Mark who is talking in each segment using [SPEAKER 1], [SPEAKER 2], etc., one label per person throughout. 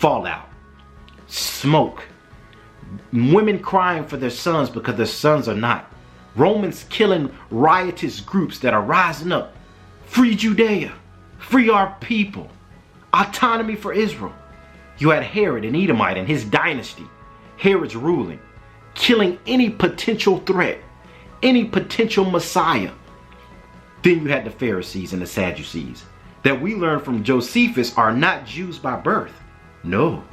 [SPEAKER 1] fallout, smoke, women crying for their sons because their sons are not, Romans killing riotous groups that are rising up, free Judea, free our people, autonomy for Israel. You had Herod, an Edomite, and his dynasty. Herod's ruling, killing any potential threat, any potential Messiah. Then you had the Pharisees and the Sadducees, that we learn from Josephus are not Jews by birth. No.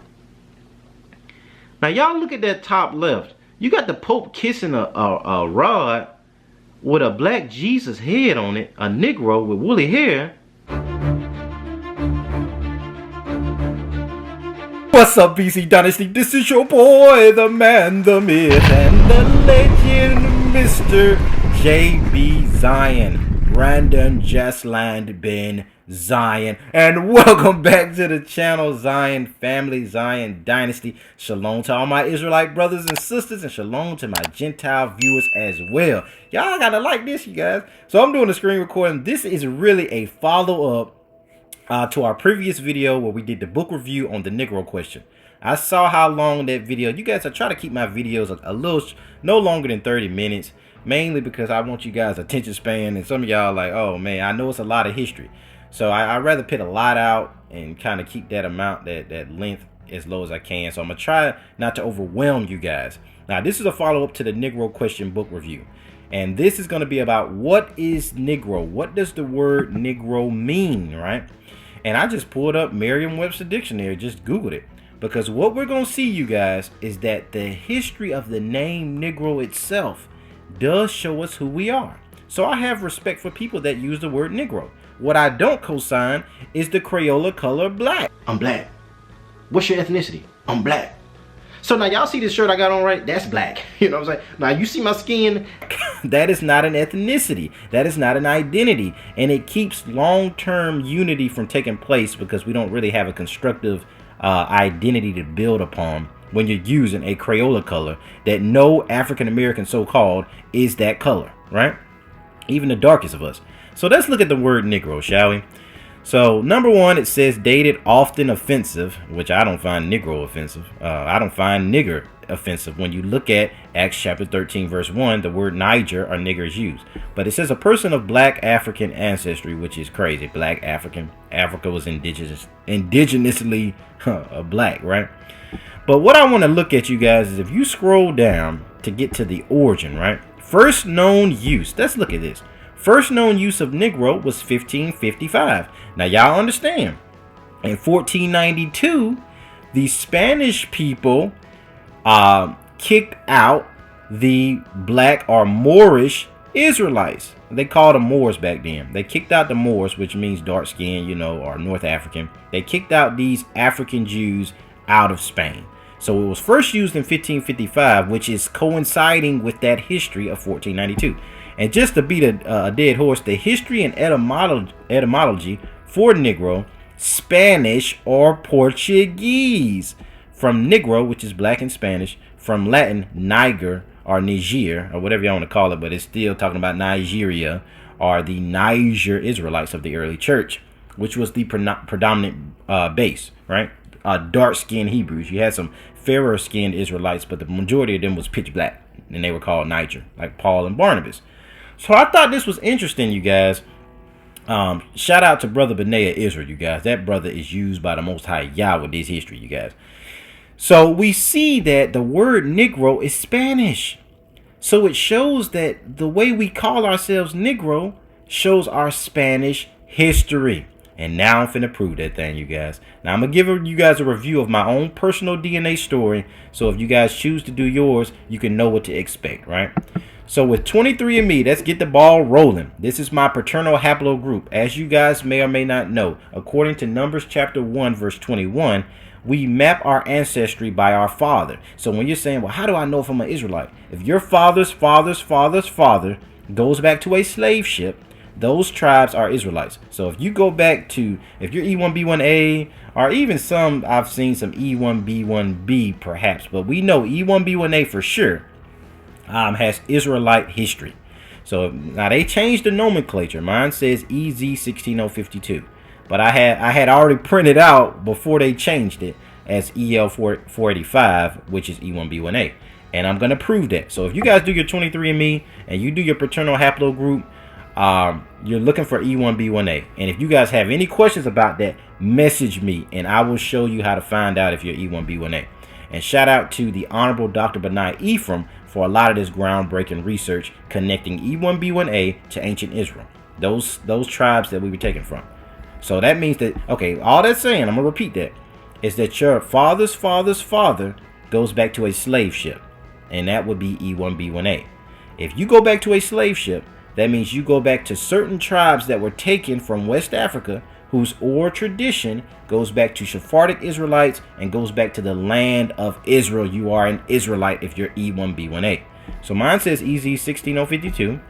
[SPEAKER 1] Now y'all look at that top left. You got the Pope kissing a rod with a black Jesus head on it, a Negro with woolly hair.
[SPEAKER 2] What's up, BC Dynasty? This is your boy, the man, the myth, and the legend, Mr. JBZion. Brandon Justland Ben Zion. And welcome back to the channel, Zion family, Zion Dynasty. Shalom to all my Israelite brothers and sisters, and shalom to my Gentile viewers as well. Y'all gotta like this, you guys. So I'm doing a screen recording. This is really a follow-up to our previous video where we did the book review on the Negro question. I saw how long that video, you guys, I try to keep my videos a little, no longer than 30 minutes, mainly because I want you guys' attention span, and some of y'all like, oh man, I know it's a lot of history. So I'd rather put a lot out and kind of keep that amount, that length as low as I can. So I'm going to try not to overwhelm you guys. Now, this is a follow-up to the Negro question book review. And this is going to be about what is Negro? What does the word Negro mean, right? And I just pulled up Merriam-Webster dictionary, just Googled it. Because what we're going to see, you guys, is that the history of the name Negro itself does show us who we are. So I have respect for people that use the word Negro. What I don't co-sign is the Crayola color black.
[SPEAKER 1] I'm black. What's your ethnicity? I'm black. So now y'all see this shirt I got on, right? That's black. You know what I'm saying? Now you see my skin.
[SPEAKER 2] That is not an ethnicity. That is not an identity. And it keeps long-term unity from taking place because we don't really have a constructive identity to build upon when you're using a Crayola color that no African-American so-called is that color, right? Even the darkest of us. So let's look at the word Negro, shall we? So number one, it says dated, often offensive, which I don't find Negro offensive. I don't find nigger offensive. When you look at Acts chapter 13, verse 1, the word Niger or nigger is used. But it says a person of black African ancestry, which is crazy. Black African. Africa was indigenously black, right? But what I want to look at, you guys, is if you scroll down to get to the origin, right? First known use. Let's look at this. First known use of Negro was 1555. Now y'all understand, in 1492, the Spanish people kicked out the black or Moorish Israelites. They called them Moors back then. They kicked out the Moors, which means dark skin, you know, or North African. They kicked out these African Jews out of Spain. So it was first used in 1555, which is coinciding with that history of 1492. And just to beat a dead horse, the history and etymology for Negro, Spanish or Portuguese. From Negro, which is black in Spanish, from Latin, Niger or Niger, or whatever you want to call it, but it's still talking about Nigeria, or the Niger Israelites of the early church, which was the predominant base, right? Dark-skinned Hebrews. You had some fairer-skinned Israelites, but the majority of them was pitch black, and they were called Niger, like Paul and Barnabas. So I thought this was interesting, you guys. Shout out to Brother Benea Israel, you guys. That brother is used by the Most High Yah with this history, you guys. So we see that the word Negro is Spanish. So it shows that the way we call ourselves Negro shows our Spanish history. And now I'm finna prove that thing, you guys. Now I'm gonna give you guys a review of my own personal DNA story. So if you guys choose to do yours, you can know what to expect, right? So with 23andMe, let's get the ball rolling. This is my paternal haplogroup. As you guys may or may not know, according to Numbers chapter 1, verse 21, we map our ancestry by our father. So when you're saying, well, how do I know if I'm an Israelite? If your father's father goes back to a slave ship, those tribes are Israelites. So if you go back to, if you're E1B1A, or even some, I've seen some E1B1B perhaps, but we know E1B1A for sure has Israelite history. So now they changed the nomenclature. Mine says EZ16052. But I had already printed out before they changed it as EL485, which is E1B1A. And I'm going to prove that. So if you guys do your 23andMe and you do your paternal haplogroup, you're looking for E1B1A. And if you guys have any questions about that, message me and I will show you how to find out if you're E1B1A. And shout out to the Honorable Dr. Benai Ephraim for a lot of this groundbreaking research connecting E1B1A to ancient Israel. Those tribes that we were taken from. So that means that, okay, all that's saying, I'm going to repeat that, is that your father's father's father goes back to a slave ship. And that would be E1B1A. If you go back to a slave ship, that means you go back to certain tribes that were taken from West Africa, whose oral tradition goes back to Sephardic Israelites and goes back to the land of Israel. You are an Israelite if you're E1B1A. So mine says EZ16052.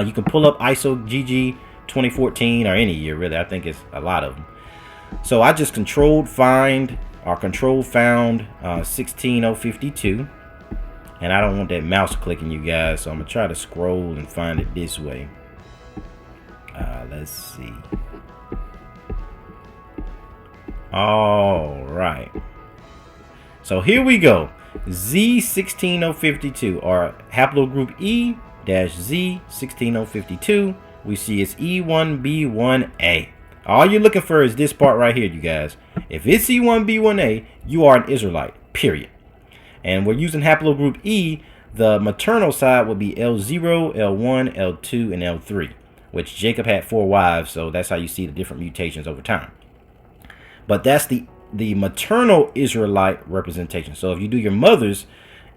[SPEAKER 2] You can pull up ISO GG 2014 or any year, really. I think it's a lot of them. So I just control found 16052. And I don't want that mouse clicking, you guys, so I'm gonna try to scroll and find it this way. Let's see. All right. So here we go. Z16052, or haplogroup E-Z16052. We see it's E1B1A. All you're looking for is this part right here, you guys. If it's E1B1A, you are an Israelite, period. And we're using haplogroup E. The maternal side would be L0, L1, L2, and L3, which Jacob had 4 wives, so that's how you see the different mutations over time. But that's the maternal Israelite representation. So if you do your mother's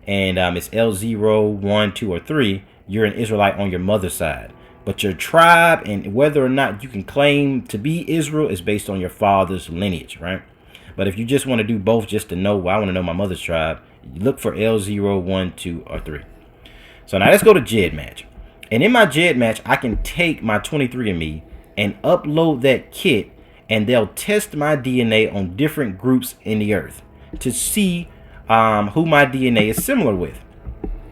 [SPEAKER 2] and it's L0, 1, 2, or 3, you're an Israelite on your mother's side. But your tribe and whether or not you can claim to be Israel is based on your father's lineage, right? But if you just want to do both just to know, well, I want to know my mother's tribe, you look for L0, 1, 2, or 3. So now let's go to GEDmatch. And in my GEDmatch, I can take my 23andMe and upload that kit, and they'll test my DNA on different groups in the earth to see who my DNA is similar with.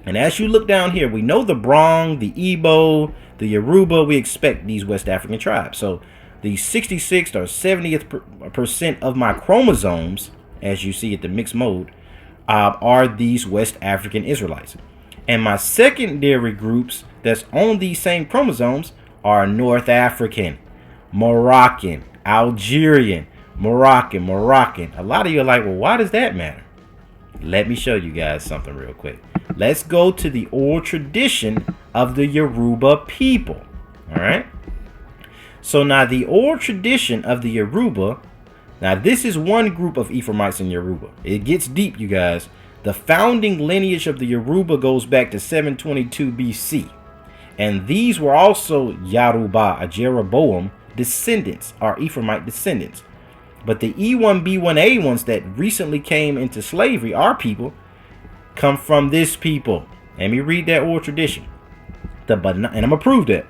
[SPEAKER 2] And as you look down here, we know the Brong, the Igbo, the Yoruba, we expect these West African tribes. So the 66th or 70th percent of my chromosomes, as you see at the mixed mode, are these West African Israelites. And my secondary groups that's on these same chromosomes are North African, Moroccan, Algerian, Moroccan. A lot of you are like, well, why does that matter? Let me show you guys something real quick. Let's go to the oral tradition of the Yoruba people. All right. So now the oral tradition of the Yoruba. Now this is one group of Ephraimites in Yoruba. It gets deep, you guys. The founding lineage of the Yoruba goes back to 722 BC. And these were also Yoruba, a Jeroboam descendants, or Ephraimite descendants. But the E1B1A ones that recently came into slavery, our people, come from this people. Let me read that oral tradition. And I'm going to prove that.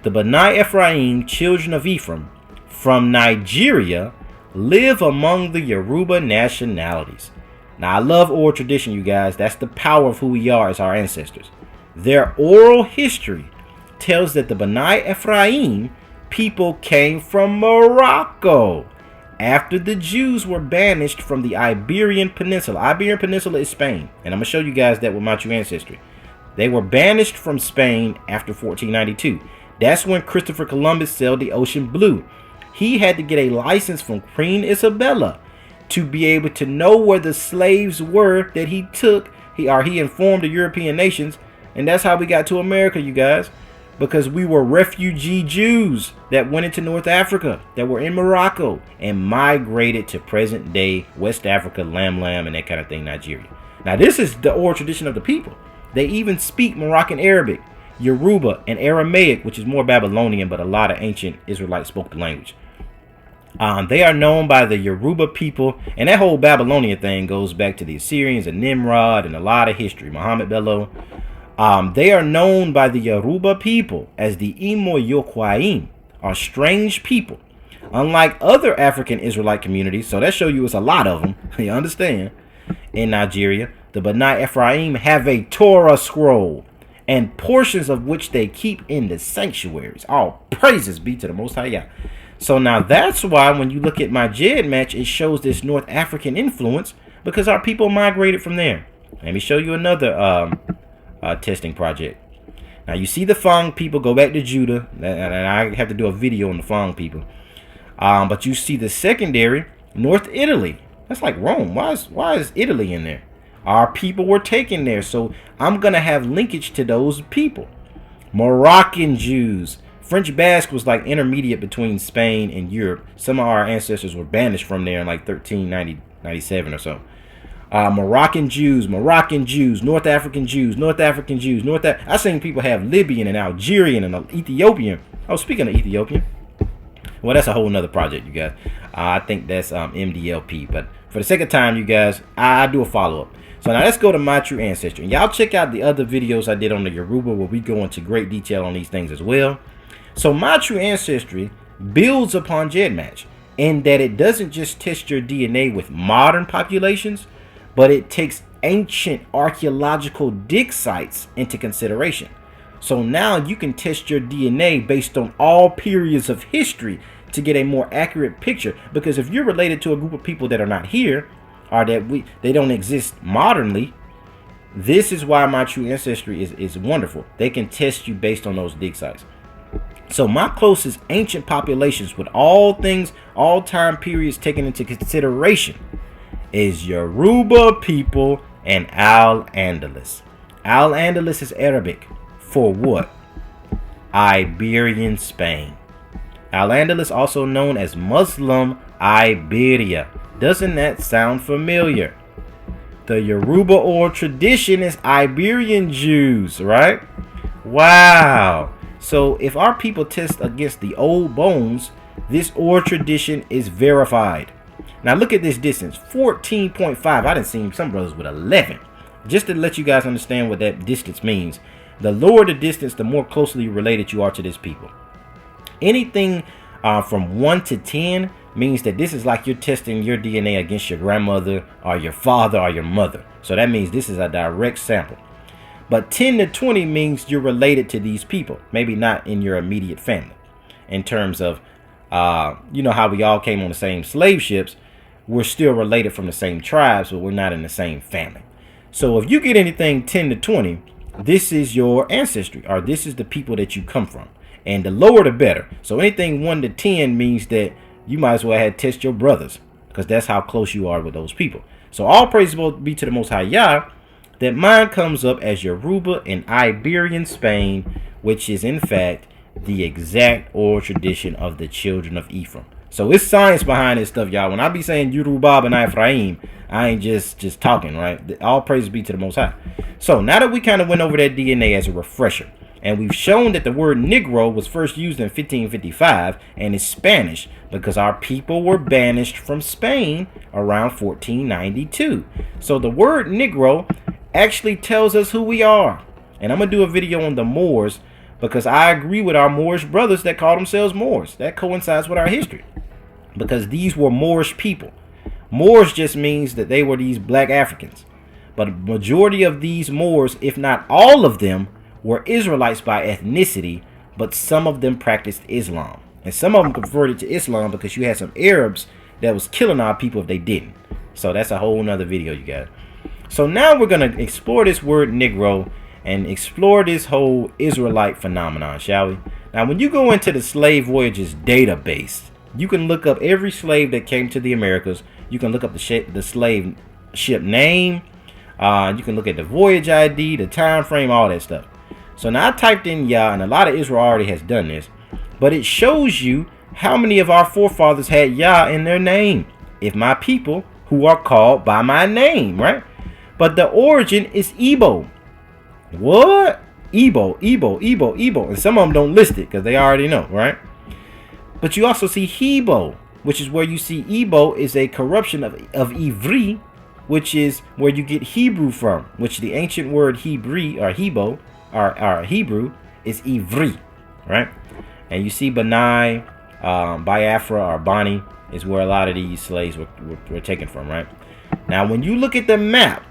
[SPEAKER 2] The Bani Ephraim, children of Ephraim, from Nigeria, live among the Yoruba nationalities. Now, I love oral tradition, you guys. That's the power of who we are as our ancestors. Their oral history tells that the Bani Ephraim people came from Morocco after the Jews were banished from the Iberian Peninsula. Iberian Peninsula is Spain. And I'm going to show you guys that with my true ancestry. They were banished from Spain after 1492. That's when Christopher Columbus sailed the ocean blue. He had to get a license from Queen Isabella to be able to know where the slaves were that he took. He informed the European nations. And that's how we got to America, you guys. Because we were refugee Jews that went into North Africa, that were in Morocco, and migrated to present day West Africa, Lam and that kind of thing, Nigeria. Now, this is the oral tradition of the people. They even speak Moroccan Arabic, Yoruba, and Aramaic, which is more Babylonian, but a lot of ancient Israelites spoke the language. They are known by the Yoruba people, and that whole Babylonian thing goes back to the Assyrians and Nimrod and a lot of history, Muhammad Bello. They are known by the Yoruba people as the Imo Yokwaim, or strange people. Unlike other African Israelite communities, so that shows you it's a lot of them, you understand, in Nigeria, the Bani Ephraim have a Torah scroll, and portions of which they keep in the sanctuaries. All praises be to the Most High Yah. So now that's why when you look at my JED match, it shows this North African influence because our people migrated from there. Let me show you another testing project. Now you see the Fang people go back to Judah, and I have to do a video on the Fang people. But you see the secondary North Italy. That's like Rome. Why is Italy in there? Our people were taken there, so I'm gonna have linkage to those people. Moroccan Jews. French Basque was like intermediate between Spain and Europe. Some of our ancestors were banished from there in like 1397 or so. Moroccan Jews, North African Jews, I seen people have Libyan and Algerian and Ethiopian. Oh, speaking of Ethiopian, well, that's a whole nother project, you guys. I think that's MDLP, but for the second time, you guys, I do a follow-up. So now let's go to My True Ancestry. And y'all check out the other videos I did on the Yoruba where we go into great detail on these things as well. So My True Ancestry builds upon GEDmatch in that it doesn't just test your DNA with modern populations, but it takes ancient archaeological dig sites into consideration. So now you can test your DNA based on all periods of history to get a more accurate picture. Because if you're related to a group of people that are not here, or that they don't exist modernly, this is why My True Ancestry is wonderful. They can test you based on those dig sites. So my closest ancient populations with all things, all time periods taken into consideration is Yoruba people and Al-Andalus. Al-Andalus is Arabic for what? Iberian Spain. Al-Andalus, also known as Muslim Iberia. Doesn't that sound familiar? The Yoruba oral tradition is Iberian Jews, right? Wow. So if our people test against the old bones, this oral tradition is verified. Now look at this distance, 14.5. I done seen some brothers with 11. Just to let you guys understand what that distance means. The lower the distance, the more closely related you are to this people. Anything from 1 to 10 means that this is like you're testing your DNA against your grandmother or your father or your mother. So that means this is a direct sample. But 10 to 20 means you're related to these people. Maybe not in your immediate family. In terms of, you know how we all came on the same slave ships. We're still related from the same tribes, but we're not in the same family. So if you get anything 10 to 20, this is your ancestry, or this is the people that you come from. And the lower the better. So anything 1 to 10 means that you might as well have test your brothers, because that's how close you are with those people. So all praise will be to the Most High Yah, that mine comes up as Yoruba and Iberian Spain, which is in fact the exact oral tradition of the children of Ephraim. So it's science behind this stuff, y'all. When I be saying Yoruba and Ephraim, I ain't just talking, right? All praise be to the Most High. So now that we kind of went over that DNA as a refresher, and we've shown that the word Negro was first used in 1555 and is Spanish because our people were banished from Spain around 1492. So the word Negro actually tells us who we are. And I'm going to do a video on the Moors because I agree with our Moorish brothers that call themselves Moors. That coincides with our history because these were Moorish people. Moors just means that they were these black Africans. But a majority of these Moors, if not all of them, were Israelites by ethnicity, but some of them practiced Islam. And some of them converted to Islam because you had some Arabs that was killing our people if they didn't. So that's a whole nother video, you guys. So now we're going to explore this word Negro and explore this whole Israelite phenomenon, shall we? Now, when you go into the slave voyages database, you can look up every slave that came to the Americas. You can look up the slave ship name. You can look at the voyage ID, the time frame, all that stuff. So now I typed in Yah, and a lot of Israel already has done this, but it shows you how many of our forefathers had Yah in their name. If my people who are called by my name, right? But the origin is Igbo. What? Igbo. And some of them don't list it because they already know, right? But you also see Hebrew, which is where you see Igbo is a corruption of Ivri, which is where you get Hebrew from, which the ancient word Hebrew or Hebrew or Hebrew is Ivri, right? And you see Benai, Biafra or Bani is where a lot of these slaves were taken from, right? Now, when you look at the map,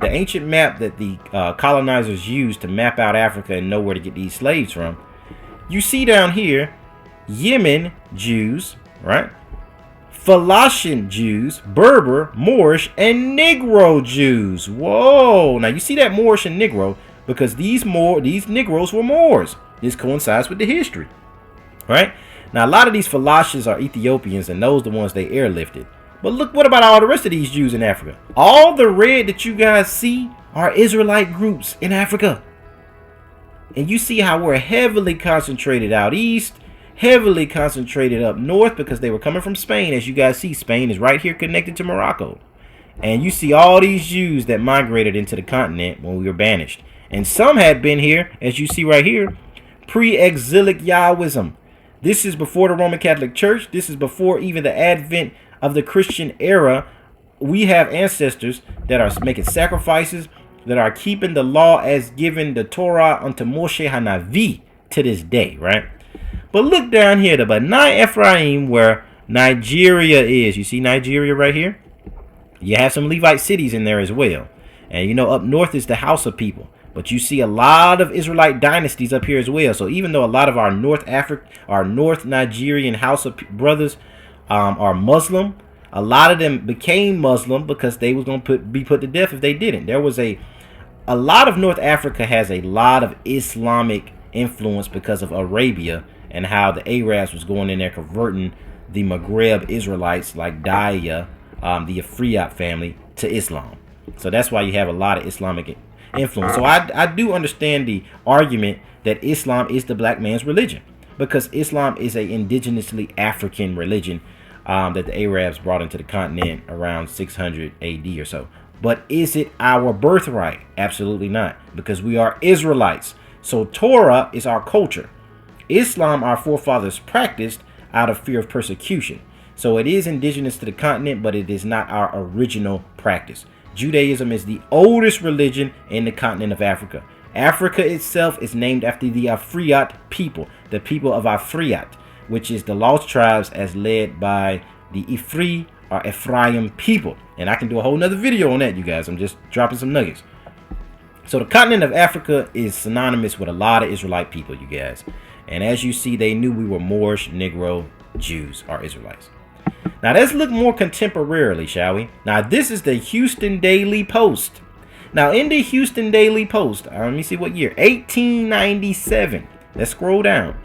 [SPEAKER 2] the ancient map that the colonizers used to map out Africa and know where to get these slaves from, you see down here Yemen Jews, right? Falashan Jews, Berber, Moorish, and Negro Jews. Whoa! Now you see that Moorish and Negro because these Negroes were Moors. This coincides with the history, right? Now a lot of these Falashas are Ethiopians, and those are the ones they airlifted. But look, what about all the rest of these Jews in Africa? All the red that you guys see are Israelite groups in Africa. And you see how we're heavily concentrated out east, heavily concentrated up north because they were coming from Spain. As you guys see, Spain is right here connected to Morocco. And you see all these Jews that migrated into the continent when we were banished. And some had been here, as you see right here, pre-exilic Yahwism. This is before the Roman Catholic Church. This is before even the advent of the Christian era. We have ancestors that are making sacrifices, that are keeping the law as given the Torah unto Moshe Hanavi to this day, right? But look down here, the B'nai Ephraim, where Nigeria is. You see Nigeria right here? You have some Levite cities in there as well. And you know, up north is the House of people. But you see a lot of Israelite dynasties up here as well. So even though a lot of our North Nigerian House of brothers are Muslim, a lot of them became Muslim because they was going to be put to death if they didn't. There was a lot of North Africa has a lot of Islamic influence because of Arabia and how the Arabs was going in there converting the Maghreb Israelites like Daya, the Afriyat family, to Islam. So that's why you have a lot of Islamic influence. So I do understand the argument that Islam is the black man's religion, because Islam is a indigenously African religion that the Arabs brought into the continent around 600 AD or so. But is it our birthright? Absolutely not, because we are Israelites. So Torah is our culture. Islam, our forefathers practiced out of fear of persecution. So it is indigenous to the continent, but it is not our original practice. Judaism is the oldest religion in the continent of Africa. Africa itself is named after the Afriyat people, the people of Afriyat, which is the lost tribes as led by the Ifri or Ephraim people. And I can do a whole nother video on that, you guys. I'm just dropping some nuggets. So the continent of Africa is synonymous with a lot of Israelite people, you guys. And as you see, they knew we were Moorish, Negro, Jews, or Israelites. Now let's look more contemporarily, shall we? Now this is the Houston Daily Post. Now in the Houston Daily Post, let me see what year, 1897. Let's scroll down.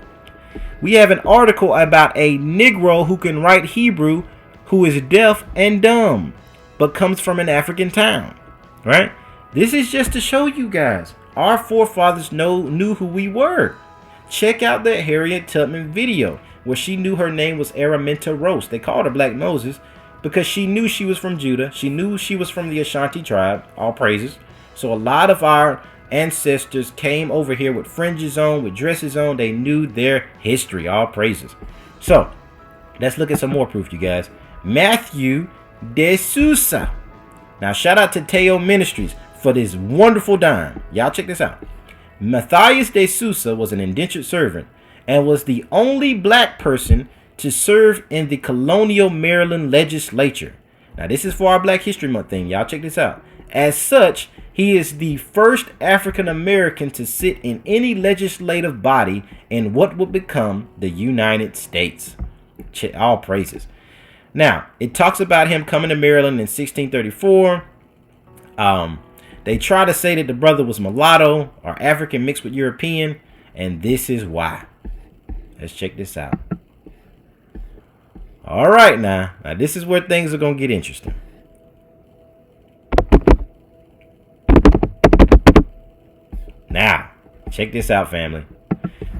[SPEAKER 2] We have an article about a Negro who can write Hebrew, who is deaf and dumb, but comes from an African town, right? This is just to show you guys, our forefathers knew who we were. Check out the Harriet Tubman video where she knew her name was Araminta Rose. They called her Black Moses because she knew she was from Judah. She knew she was from the Ashanti tribe, all praises. So a lot of our ancestors came over here with fringes on, with dresses on. They knew their history, all praises. So let's look at some more proof, you guys. Matthew de Sousa. Now shout out to Teo Ministries for this wonderful dime. Y'all check this out. Matthias de Sousa was an indentured servant and was the only black person to serve in the colonial Maryland legislature. Now this is for our Black History Month thing. Y'all check this out. As such, he is the first African American to sit in any legislative body in what would become the United States. All praises. Now, it talks about him coming to Maryland in 1634. They try to say that the brother was mulatto or African mixed with European, and this is why. Let's check this out. All right, now this is where things are going to get interesting. Now, check this out, family.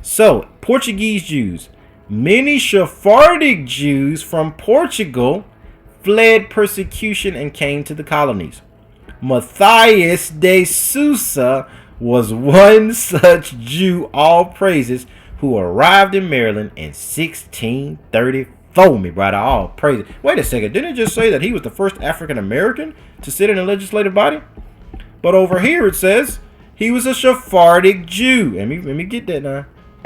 [SPEAKER 2] So, Portuguese Jews. Many Sephardic Jews from Portugal fled persecution and came to the colonies. Matthias de Sousa was one such Jew, all praises, who arrived in Maryland in 1634, me brother, all praises. Wait a second, didn't it just say that he was the first African American to sit in a legislative body? But over here it says he was a Sephardic Jew. Let me get that now.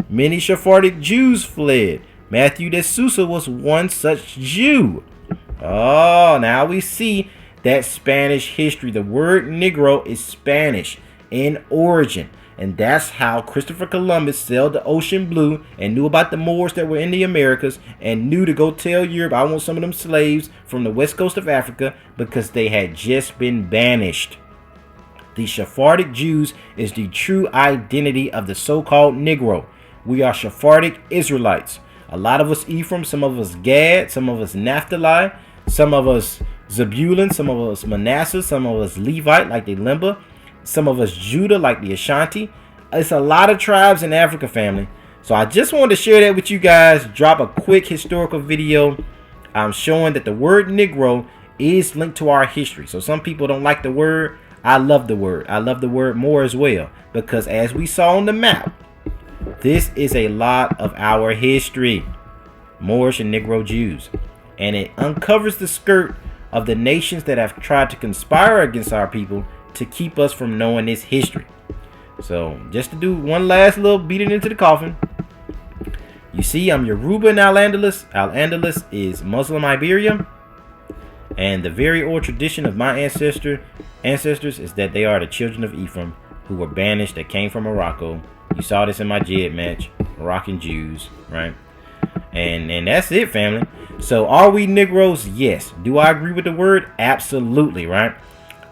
[SPEAKER 2] Many Sephardic Jews fled. Matthew de Sousa was one such Jew. Oh, now we see that Spanish history. The word Negro is Spanish in origin. And that's how Christopher Columbus sailed the ocean blue and knew about the Moors that were in the Americas and knew to go tell Europe, I want some of them slaves from the west coast of Africa, because they had just been banished. The Sephardic Jews is the true identity of the so-called Negro. We are Sephardic Israelites. A lot of us Ephraim, some of us Gad, some of us Naphtali, some of us Zebulun, some of us Manasseh, some of us Levite like the Limba, some of us Judah like the Ashanti. It's a lot of tribes in Africa, family. So I just wanted to share that with you guys. Drop a quick historical video. I'm showing that the word Negro is linked to our history. So some people don't like the word. I love the word. I love the word more as well, because as we saw on the map, this is a lot of our history, Moorish and Negro Jews, and it uncovers the skirt of the nations that have tried to conspire against our people to keep us from knowing this history. So just to do one last little beat it into the coffin. You see, I'm Yoruba and Al-Andalus. Al-Andalus is Muslim Iberia, and the very old tradition of my ancestors is that they are the children of Ephraim who were banished, that came from Morocco. You saw this in my JED match, Moroccan Jews, right? And that's it, family. So are we Negroes? Yes. Do I agree with the word? Absolutely, right?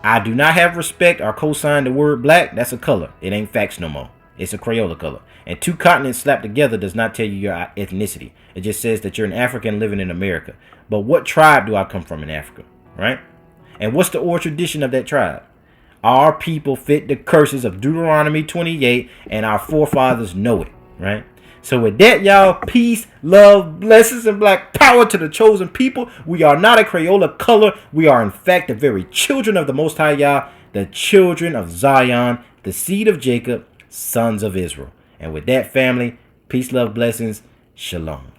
[SPEAKER 2] I do not have respect or co-sign the word black. That's a color. It ain't facts no more. It's a Crayola color. And two continents slapped together does not tell you your ethnicity. It just says that you're an African living in America. But what tribe do I come from in Africa, right? And what's the oral tradition of that tribe? Our people fit the curses of Deuteronomy 28, and our forefathers know it, right? So with that, y'all, peace, love, blessings, and black power to the chosen people. We are not a Crayola color. We are, in fact, the very children of the Most High Yah, the children of Zion, the seed of Jacob, sons of Israel. And with that, family, peace, love, blessings, shalom.